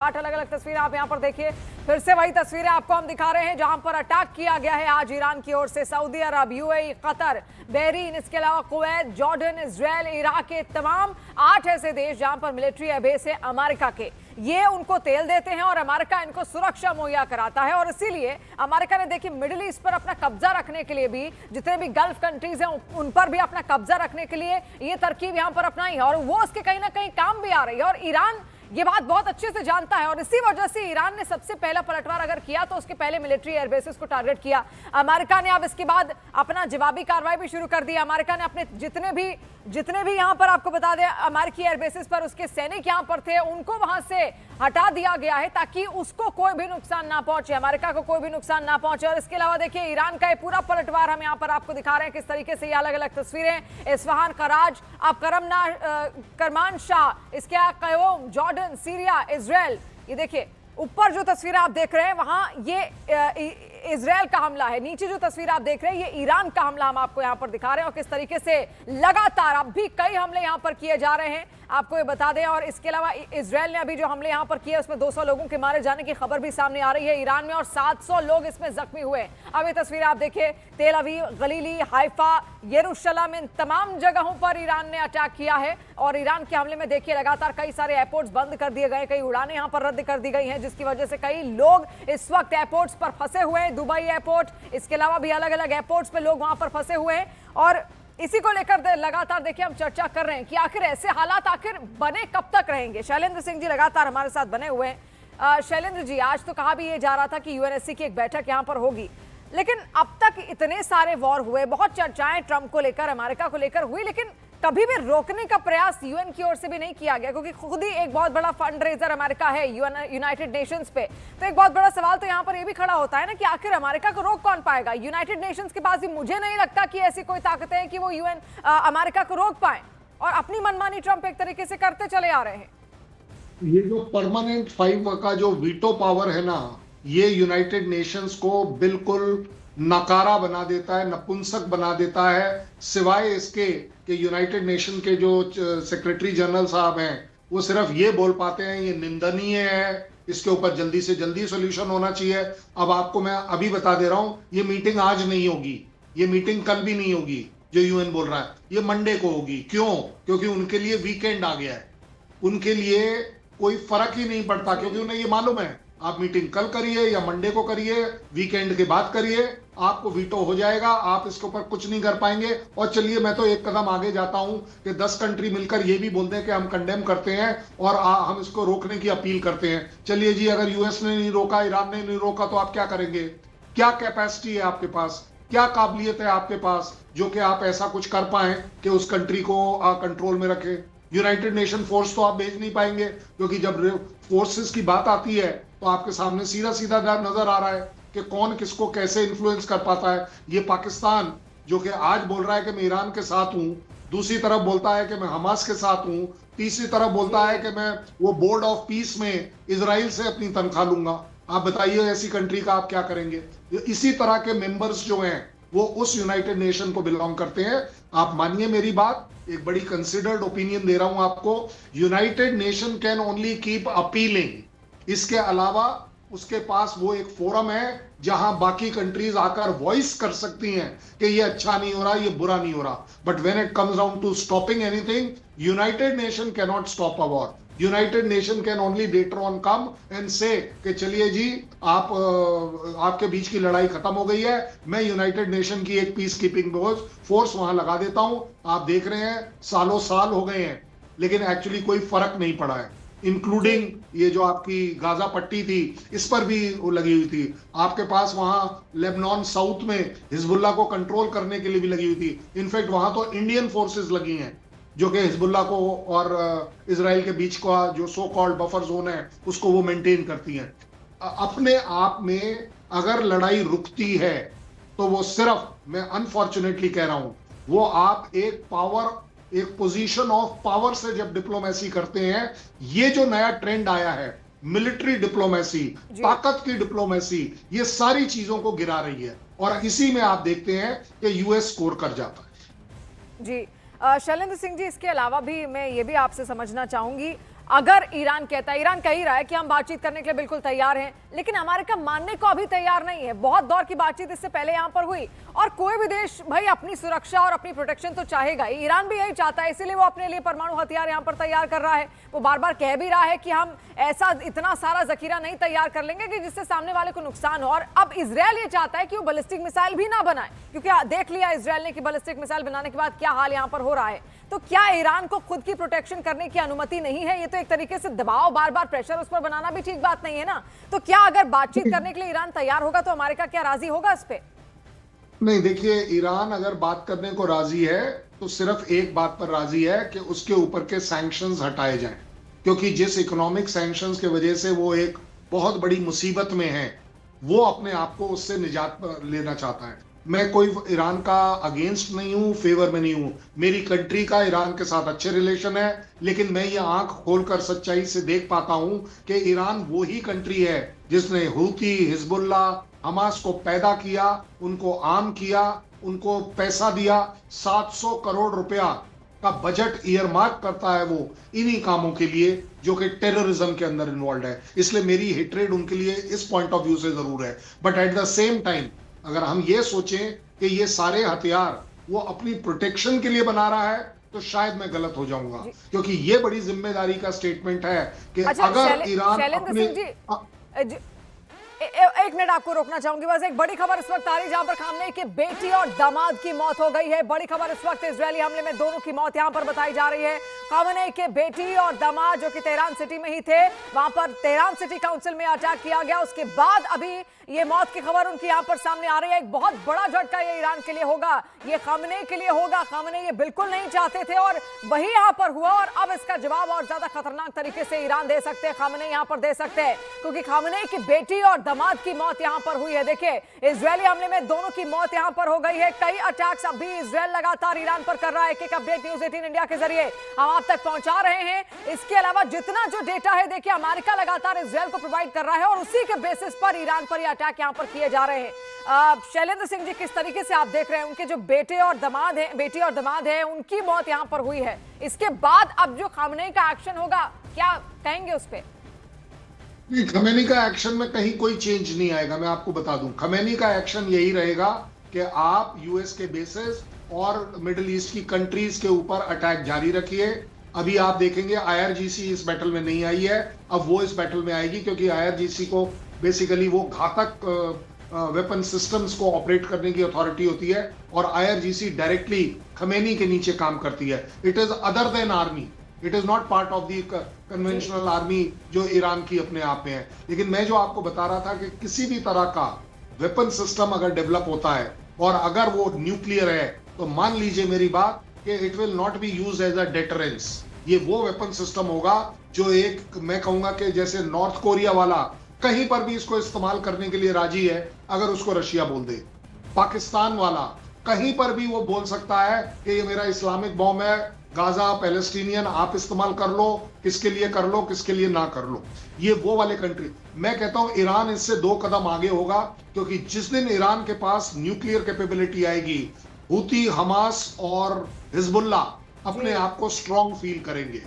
8 अलग अलग तस्वीरें आप यहां पर देखिए। फिर से वही तस्वीरें आपको हम दिखा रहे हैं जहां पर अटैक किया गया है आज ईरान की ओर से। सऊदी अरब, यूएई, कतर, बहरीन, इसके अलावा कुवैत, जॉर्डन, इजराइल, इराक के तमाम 8 ऐसे देश जहां पर मिलिट्री बेस है अमेरिका के, ये उनको तेल देते हैं और अमेरिका इनको सुरक्षा मुहैया कराता है। और इसीलिए अमेरिका ने देखिए मिडिल ईस्ट पर अपना कब्जा रखने के लिए भी, जितने भी गल्फ कंट्रीज हैं उन पर भी अपना कब्जा रखने के लिए ये तरकीब यहां पर अपनाई है और वो उसके कहीं ना कहीं काम भी आ रही है। और ईरान ये बात बहुत अच्छे से जानता है और इसी वजह से ईरान ने सबसे पहला पलटवार अगर किया तो उसके पहले मिलिट्री एयरबेसेस को टारगेट किया। अमेरिका ने अब इसके बाद अपना जवाबी कार्रवाई भी शुरू कर दी। अमेरिका ने अपने जितने भी यहां पर आपको बता दें अमेरिकी एयरबेसेस पर उसके सैनिक यहां पर थे उनको वहां से हटा दिया गया है ताकि उसको कोई भी नुकसान ना पहुंचे, अमेरिका को कोई भी नुकसान ना पहुंचे। और इसके अलावा देखिए ईरान का ये पूरा पलटवार हम यहां पर आपको दिखा रहे हैं किस तरीके से ये अलग अलग तस्वीरें। इस्फहान, कराज, अब करमानशाह, इसके क़योम, जॉर्डन, सीरिया, इजराइल, ये देखिए ऊपर जो तस्वीर आप देख रहे हैं वहां ये इजराइल का हमला है, नीचे जो तस्वीर आप देख रहे हैं ये ईरान का हमला हम आपको यहां पर दिखा रहे हैं और किस तरीके से लगातार अब भी कई हमले यहां पर किए जा रहे हैं आपको ये बता दें। और इसके अलावा इजराइल ने अभी जो हमले यहां पर किए उसमें 200 लोगों के मारे जाने की खबर भी सामने आ रही है ईरान में और 700 लोग इसमें जख्मी हुए। अब ये तस्वीर आप देखिए, तेल अवीव, गलीली, हाइफा, यरूशलेम, इन तमाम जगहों पर ईरान ने अटैक किया है। और ईरान के हमले में देखिए लगातार कई सारे एयरपोर्ट्स बंद कर दिए गए, कई उड़ानें यहां पर रद्द कर दी गई हैं जिसकी वजह से कई लोग इस वक्त एयरपोर्ट्स पर फंसे हुए हैं। दुबई एयरपोर्ट, इसके अलावा भी अलग अलग एयरपोर्ट्स पे लोग वहां पर फंसे हुए हैं और इसी को लेकर लगातार देखिए हम चर्चा कर रहे हैं कि आखिर ऐसे हालात आखिर बने कब तक रहेंगे। शैलेंद्र सिंह जी लगातार हमारे साथ बने हुए हैं। शैलेंद्र जी, आज तो कहा भी ये जा रहा था कि यूएनएससी की एक बैठक यहां पर होगी, लेकिन अब तक इतने सारे वॉर हुए, बहुत चर्चाएं ट्रंप को लेकर, अमेरिका को लेकर हुई, लेकिन कभी भी रोकने का प्रयास यूएन की ओर से भी नहीं किया गया क्योंकि खुद ही एक बहुत बड़ा फंड रेजर अमेरिका है यूनाइटेड नेशंस पे। तो एक बहुत बड़ा सवाल तो यहाँ पर ये भी खड़ा होता है ना कि आखिर अमेरिका को रोक कौन पाएगा। यूनाइटेड नेशंस के पास भी मुझे नहीं लगता कि ऐसी कोई ताकतें हैं कि वो अमेरिका को रोक पाए और अपनी मनमानी ट्रंप एक तरीके से करते चले आ रहे हैं। ये जो परमानेंट 5 का जो वीटो पावर है ना, ये यूनाइटेड नेशंस को बिल्कुल नकारा बना देता है, नपुंसक बना देता है। सिवाय इसके कि यूनाइटेड नेशन के जो सेक्रेटरी जनरल साहब हैं वो सिर्फ ये बोल पाते हैं ये निंदनीय है, इसके ऊपर जल्दी से जल्दी सोल्यूशन होना चाहिए। अब आपको मैं अभी बता दे रहा हूं, ये मीटिंग आज नहीं होगी, ये मीटिंग कल भी नहीं होगी जो यूएन बोल रहा है, ये मंडे को होगी। क्यों? क्योंकि उनके लिए वीकेंड आ गया है, उनके लिए कोई फर्क ही नहीं पड़ता क्योंकि उन्हें ये मालूम है आप मीटिंग कल करिए या मंडे को करिए, वीकेंड के बाद करिए, आपको वीटो हो जाएगा, आप इसके ऊपर कुछ नहीं कर पाएंगे। और चलिए मैं तो एक कदम आगे जाता हूं कि 10 कंट्री मिलकर ये भी बोलते हैं कि हम कंडेम करते हैं और हम इसको रोकने की अपील करते हैं। चलिए जी, अगर यूएस ने नहीं रोका, ईरान ने नहीं रोका तो आप क्या करेंगे? क्या कैपेसिटी है आपके पास, क्या काबिलियत है आपके पास जो कि आप ऐसा कुछ कर पाए कि उस कंट्री को कंट्रोल में रखे? यूनाइटेड नेशन फोर्स तो आप भेज नहीं पाएंगे क्योंकि जब फोर्सेस की बात आती है तो आपके सामने सीधा सीधा नजर आ रहा है कि कौन किसको कैसे इन्फ्लुएंस कर पाता है। ये पाकिस्तान जो कि आज बोल रहा है कि मैं ईरान के साथ हूं, दूसरी तरफ बोलता है कि मैं हमास के साथ हूं, तीसरी तरफ बोलता है कि मैं वो बोर्ड ऑफ पीस में इजराइल से अपनी तनख्वाह लूंगा। आप बताइए ऐसी कंट्री का आप क्या करेंगे? इसी तरह के मेंबर्स जो हैं वो उस यूनाइटेड नेशन को बिलोंग करते हैं। आप मानिए मेरी बात, एक बड़ी कंसिडर्ड ओपिनियन दे रहा हूं आपको, United Nation can only keep appealing. इसके अलावा उसके पास वो एक फोरम है जहां बाकी कंट्रीज आकर वॉइस कर सकती हैं कि ये अच्छा नहीं हो रहा, ये बुरा नहीं हो रहा। But when it comes down to stopping anything, United Nation can not stop a war. United Nation can only later on come and say कि चलिए जी आपके बीच की लड़ाई खत्म हो गई है, मैं यूनाइटेड नेशन की एक पीस कीपिंग फोर्स वहां लगा देता हूं। आप देख रहे हैं सालों साल हो गए हैं लेकिन एक्चुअली कोई फर्क नहीं पड़ा है। इंक्लूडिंग ये जो आपकी गाजा पट्टी थी इस पर भी वो लगी हुई थी। आपके पास वहां लेबनान साउथ में हिजबुल्लाह को कंट्रोल करने के लिए भी लगी हुई थी। इनफैक्ट वहां तो इंडियन फोर्सेस लगी हैं जो कि हिजबुल्लाह को और इजराइल के बीच का जो सो कॉल्ड बफर जोन है उसको वो मेंटेन करती हैं। अपने आप में अगर लड़ाई रुकती है तो वो सिर्फ, मैं अनफॉर्चुनेटली कह रहा हूं, वो आप एक पोजीशन ऑफ पावर से जब डिप्लोमेसी करते हैं। ये जो नया ट्रेंड आया है मिलिट्री डिप्लोमेसी, ताकत की डिप्लोमेसी, ये सारी चीजों को गिरा रही है और इसी में आप देखते हैं कि यूएस स्कोर कर जाता है। जी शैलेंद्र सिंह जी, इसके अलावा भी मैं ये भी आपसे समझना चाहूंगी, अगर ईरान कहता है, ईरान कह ही रहा है कि हम बातचीत करने के लिए बिल्कुल तैयार हैं, लेकिन अमेरिका मानने को अभी तैयार नहीं है। बहुत दौर की बातचीत इससे पहले यहां पर हुई, और कोई भी देश भाई अपनी सुरक्षा और अपनी प्रोटेक्शन तो चाहेगा ही। ईरान भी यही चाहता है, इसीलिए वो अपने लिए परमाणु हथियार यहां पर तैयार कर रहा है। वो बार बार कह भी रहा है कि हम ऐसा इतना सारा जखीरा नहीं तैयार कर लेंगे कि जिससे सामने वाले को नुकसान हो। और अब इजरायल ये चाहता है कि वो बैलिस्टिक मिसाइल भी ना बनाए, क्योंकि देख लिया इजरायल ने कि बैलिस्टिक मिसाइल बनाने के बाद क्या हाल यहां पर हो रहा है। तो क्या ईरान को खुद की प्रोटेक्शन करने की अनुमति नहीं है? ये तो एक तरीके से दबाव, बार बार प्रेशर उस पर बनाना भी ठीक बात नहीं है ना। तो क्या अगर बातचीत करने के लिए ईरान तैयार होगा तो अमेरिका क्या राजी होगा इस पे? नहीं, देखिए, ईरान अगर बात करने को राजी है तो सिर्फ एक बात पर राजी है कि उसके ऊपर के सैंक्शंस हटाए जाएं, क्योंकि जिस इकोनॉमिक सैंक्शंस की वजह से वो एक बहुत बड़ी मुसीबत में है, वो अपने आप को उससे निजात लेना चाहता है। मैं कोई ईरान का अगेंस्ट नहीं हूं, फेवर में नहीं हूं। मेरी कंट्री का ईरान के साथ अच्छे रिलेशन है, लेकिन मैं ये आंख खोलकर सच्चाई से देख पाता हूं कि ईरान वो ही कंट्री है जिसने हूती, हिजबुल्ला, हमास को पैदा किया, उनको आर्म किया, उनको पैसा दिया। 700 करोड़ रुपया का बजट ईयर मार्क करता है वो इन्हीं कामों के लिए जो कि टेररिज्म के अंदर इन्वॉल्व है। इसलिए मेरी हेट्रेड उनके लिए इस पॉइंट ऑफ व्यू से जरूर है। But at the same time अगर हम ये सोचें कि ये सारे हथियार वो अपनी प्रोटेक्शन के लिए बना रहा है, तो शायद मैं गलत हो जाऊंगा, क्योंकि ये बड़ी जिम्मेदारी का स्टेटमेंट है कि अगर ईरान अपने एक मिनट आपको रोकना चाहूंगी। बस एक बड़ी खबर इस वक्त आ रही है जहां पर खामनेई की बेटी और दामाद की मौत हो गई है। बड़ी खबर इस वक्त, इजरायली हमले में दोनों की मौत यहां पर बताई जा रही है। खामनेई के बेटी और दामाद जो कि तेहरान सिटी में ही थे, वहां पर तेहरान सिटी काउंसिल में अटैक किया गया। उसके बाद अभी ये मौत की खबर उनकी यहां पर सामने आ रही है। एक बहुत बड़ा झटका ये ईरान के लिए होगा, ये खामनेई के लिए होगा। खामनेई ये बिल्कुल नहीं चाहते थे और वही यहां पर हुआ, और अब इसका जवाब और ज्यादा खतरनाक तरीके से ईरान दे सकते हैं, खामनेई यहां पर दे सकते हैं, क्योंकि खामनेई की बेटी और दामाद की मौत यहां पर हुई है। देखिए, इजरायली हमले में दोनों की मौत यहां पर हो गई है। कई अटैक्स अभी इजरायल लगातार ईरान पर कर रहा है। एक अपडेट न्यूज़ 18 इंडिया के जरिए हम आप तक पहुंचा रहे हैं। इसके अलावा जितना जो डेटा है, देखिए, अमेरिका लगातार इजरायल को प्रोवाइड कर रहा है और उसी के बेसिस पर ईरान पर ये अटैक यहां पर किए जा रहे हैं। शैलेंद्र सिंह जी, किस तरीके से आप देख रहे हैं उनके जो बेटी और दामाद है उनकी मौत यहां पर हुई है, इसके बाद अब जो खामनेई का एक्शन होगा, क्या कहेंगे उस पर? खमेनी का एक्शन में कहीं कोई चेंज नहीं आएगा। मैं आपको बता दूं, खमेनी का एक्शन यही रहेगा कि आप यूएस के बेसिस और मिडिल ईस्ट की कंट्रीज के ऊपर अटैक जारी रखिए। अभी आप देखेंगे आईआरजीसी इस बैटल में नहीं आई है, अब वो इस बैटल में आएगी, क्योंकि आईआरजीसी को बेसिकली वो घातक वेपन सिस्टम्स को ऑपरेट करने की अथॉरिटी होती है, और आईआरजीसी डायरेक्टली खमेनी के नीचे काम करती है। It is other than army, it is not part of the conventional army जो ईरान की अपने आप में है। लेकिन मैं जो आपको बता रहा था कि किसी भी तरह का वेपन सिस्टम अगर डेवलप होता है और अगर वो न्यूक्लियर है, तो मान लीजिए मेरी बात कि it will not be use as a deterrence. ये वो वेपन सिस्टम होगा जो एक, मैं कहूंगा कि जैसे नॉर्थ कोरिया वाला कहीं पर भी इसको इस्तेमाल करने के लिए राजी है अगर उसको रशिया बोल दे। पाकिस्तान वाला कहीं पर भी वो बोल सकता है कि ये मेरा इस्लामिक बॉम्ब है, गाजा, पैलेस्टीनियन, आप इस्तेमाल कर लो, किसके लिए कर लो, किसके लिए ना कर लो। ये वो वाले कंट्री, मैं कहता हूं ईरान इससे 2 कदम आगे होगा, क्योंकि जिस दिन ईरान के पास न्यूक्लियर कैपेबिलिटी आएगी, हूती, हमास और हिजबुल्ला अपने आप को स्ट्रांग फील करेंगे।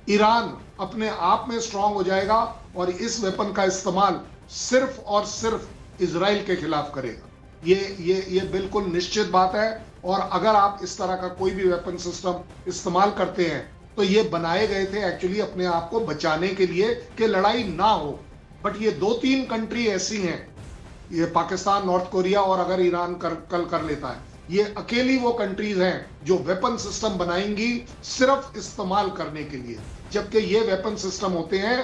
ईरान अपने आप में स्ट्रांग हो जाएगा और इस वेपन का इस्तेमाल सिर्फ और सिर्फ इजराइल के खिलाफ करेगा। ये बिल्कुल निश्चित बात है। और अगर आप इस तरह का कोई भी वेपन सिस्टम इस्तेमाल करते हैं, तो ये बनाए गए थे एक्चुअली अपने आप को बचाने के लिए कि लड़ाई ना हो। बट ये 2-3 कंट्री ऐसी हैं, ये पाकिस्तान, नॉर्थ कोरिया, और अगर ईरान कल कर लेता है, ये अकेली वो कंट्रीज हैं जो वेपन सिस्टम बनाएंगी सिर्फ इस्तेमाल करने के लिए, जबकि ये वेपन सिस्टम होते हैं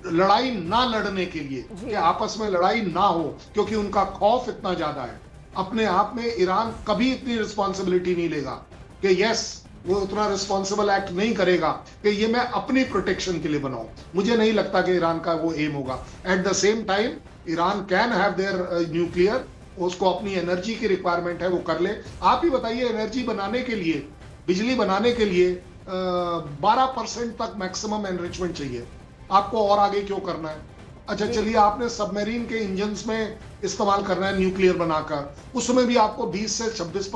लड़ाई ना लड़ने के लिए, कि आपस में लड़ाई ना हो, क्योंकि उनका खौफ इतना ज्यादा है। अपने आप में ईरान कभी इतनी रिस्पॉन्सिबिलिटी नहीं लेगा कि यस, वो उतना रिस्पॉन्सिबल एक्ट नहीं करेगा कि ये मैं अपनी प्रोटेक्शन के लिए बनाऊं। मुझे नहीं लगता कि ईरान का वो एम होगा। At the same time Iran can have their nuclear, उसको अपनी एनर्जी की रिक्वायरमेंट है, वो कर ले। आप ही बताइए, एनर्जी बनाने के लिए, बिजली बनाने के लिए 12% तक मैक्सिमम एनरिचमेंट चाहिए। आपको और आगे क्यों करना है? अच्छा चलिए, आपने सबमरीन के इंजन्स में इस्तेमाल करना है न्यूक्लियर बनाकर, उसमें भी आपको 20 से 26